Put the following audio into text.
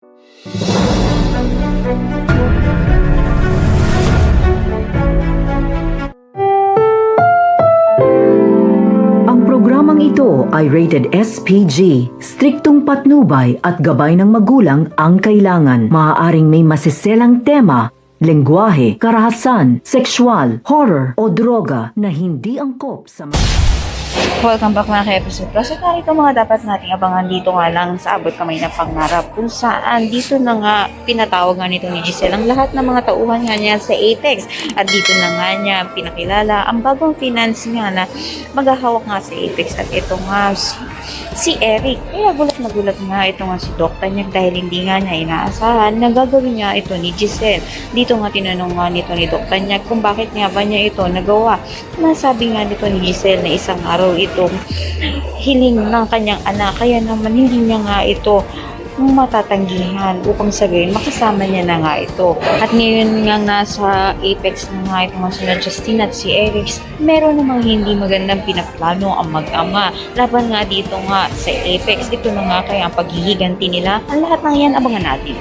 Ang programang ito ay rated SPG, striktong patnubay at gabay ng magulang ang kailangan. Maaaring may masiselang tema, lengguwahe, karahasan, sexual, horror o droga na hindi angkop sa Welcome back mga ka-episode. So narito mga dapat nating abangan dito nga lang sa abot kamay na pangarap kung saan dito na nga pinatawag nga nito ni Giselle ang lahat ng mga tauhan nga niya sa Apex at dito na nga niya pinakilala ang bagong finance nga na maghahawak nga sa Apex at ito nga si Eric. Kaya gulat na gulat nga ito nga si Dr. niya dahil hindi nga niya inaasahan na gagawin niya ito ni Giselle. Dito nga tinanong nga nito ni Dr. niya kung bakit nga ba niya ito nagawa. Nasabi nga nito ni Giselle na isang araw itong hiling ng kanyang anak kaya naman hindi niya nga ito matatanggihan upang sabihin makasama niya na nga ito. At ngayon nga nasa Apex na nga ito mga sila Justine at si Eric, meron namang hindi magandang pinaplano ang mag-ama laban nga dito nga sa Apex. Ito na nga kaya ang paghihiganti nila. Ang lahat ng yan abangan natin.